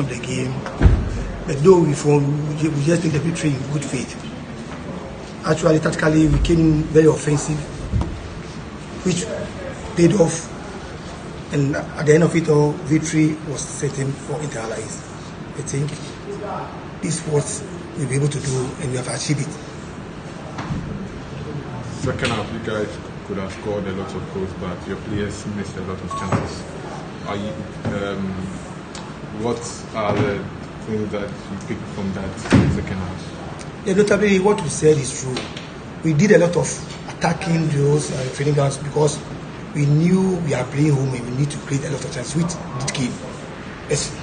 of the game, but though we just take the victory in good faith. Actually, tactically, we came in very offensive, which paid off, and at the end of it all, victory was certain for Inter-Allies. I think this is what we'll be able to do, and we have achieved it. Second half, you guys could have scored a lot of goals, but your players missed a lot of chances. What are the things that you pick from that second half? Yeah, notably, what we said is true. We did a lot of attacking drills and training grounds because we knew we are playing home and we need to create a lot of chances, which did game.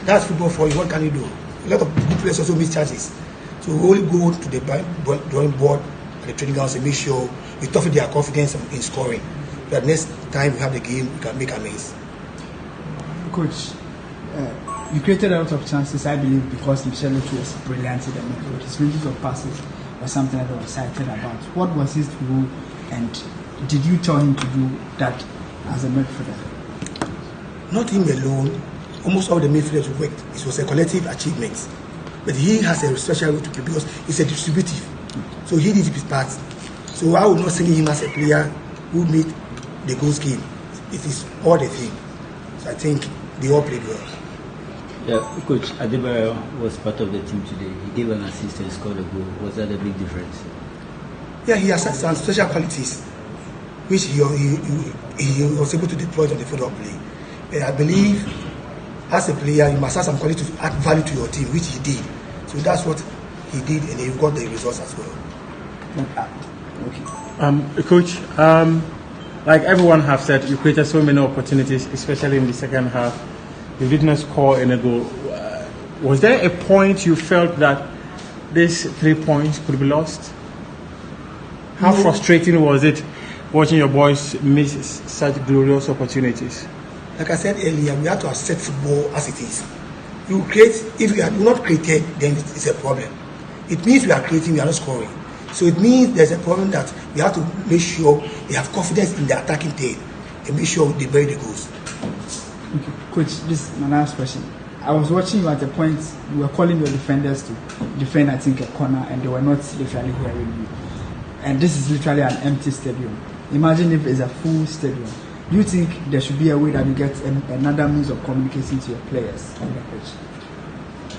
That's football for you. What can you do? A lot of good players also miss chances. So we only go to the drawing board at the training grounds and make sure we toughen their confidence in scoring. But next time we have the game, we can make amends. Coach, you created a lot of chances, I believe, because Michel was brilliant in the midfield. His ranges of passes was something that I was excited about. What was his role, and did you tell him to do that as a midfielder? Not him alone. Almost all the midfielders worked. It was a collective achievement. But he has a special role to play because he's a distributive. So he did his part. So I would not say him as a player who made the goal scheme. It is all the thing. So I think they all played well. Yeah, Coach Adebayo was part of the team today. He gave an assist and scored a goal. Was that a big difference? Yeah, he has some special qualities which he was able to deploy on the football play. And I believe as a player, you must have some quality to add value to your team, which he did. So that's what he did, and he got the results as well. Okay. Coach, like everyone have said, you created so many opportunities, especially in the second half. You did not score any goal. Was there a point you felt that these 3 points could be lost? How frustrating was it watching your boys miss such glorious opportunities? Like I said earlier, we have to accept football as it is. You create, if we are not created, then it's a problem. It means we are creating, we are not scoring. So it means there's a problem that we have to make sure they have confidence in the attacking tail and make sure they bury the goals. Okay. Coach, this is my last question. I was watching you at the point you were calling your defenders to defend, I think, a corner, and they were not literally hearing you. And this is literally an empty stadium. Imagine if it's a full stadium. Do you think there should be a way that you get another means of communicating to your players on the pitch?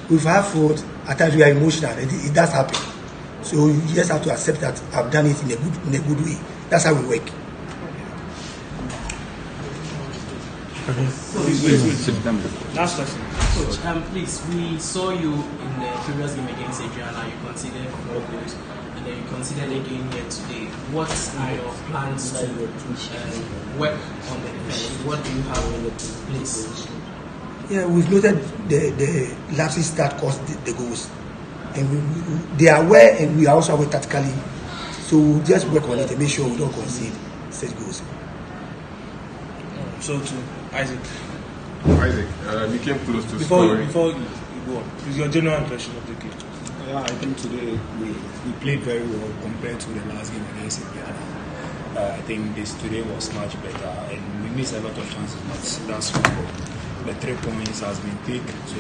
With our fault, at times we are emotional, and it does happen. So you just have to accept that I've done it in a good way. That's how we work. Okay. Last question. Coach, please, we saw you in the previous game against Adriana. You conceded 4 goals, and then you conceded again here today. What are your plans to work on the defense? What do you have in place? Yeah, we've noted the lapses that caused the goals. And they are aware, and we are also aware tactically. So we'll just work on it and make sure we don't concede such goals. So to Isaac, you came close to scoring. Before you go on, is your general impression of the game? Yeah, I think today we played very well compared to the last game against Indiana. I think today was much better, and we missed a lot of chances, but that's football. The 3 points has been picked, so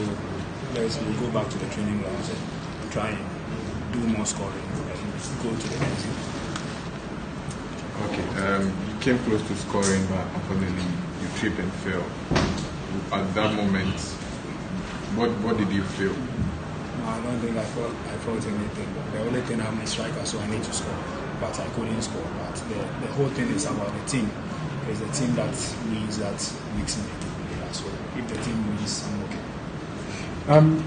we'll go back to the training grounds and try and do more scoring and go to the next game. Okay, you came close to scoring, but unfortunately you tripped and fell. At that moment, what did you feel? No, I don't think I felt anything. The only thing I'm a striker, so I need to score, but I couldn't score. But the whole thing is about the team. It's the team that wins that makes me play. So if the team wins, I'm okay.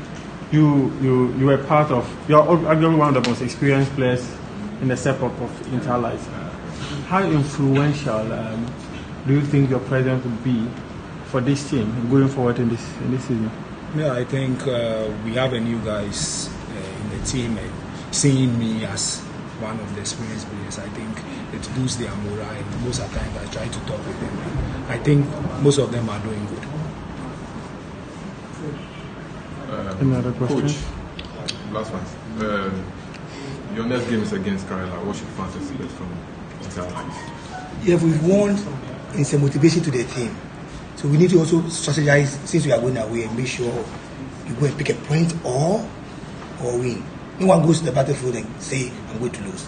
You were part of. You're arguably one of the most experienced players in the setup of Inter-Allies. How influential do you think your presence would be for this team going forward in this season? Yeah, I think we have a new guys in the team, and seeing me as one of the experienced players, I think it boosts their morale. And most of the time, I try to talk with them. I think most of them are doing good. Another question? Coach, last one. Your next game is against Kerala. What should fans expect from Inter-Allies? If we won, it's a motivation to the team. So So we need to also strategize since we are going away and make sure you go and pick a point or win. No one goes to the battlefield and say, I'm going to lose.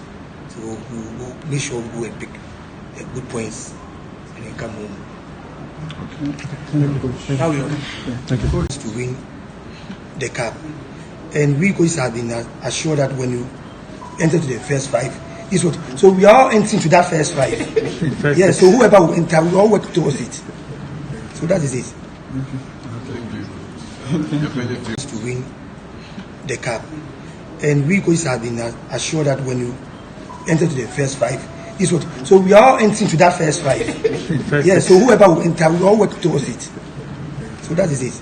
So we'll make sure we go and pick good points and then come home. Thank you. Coach to win the cup. And we coaches have been assured that when you enter to the first 5, is what. So we are entering to that first 5. Yeah, so whoever will enter, we all work towards it. So that is it. To win the cup. And we coaches have been assured that when you enter to the first 5, is what. So we are entering to that first 5. Yeah, so whoever will enter, we all work towards it. So that is it.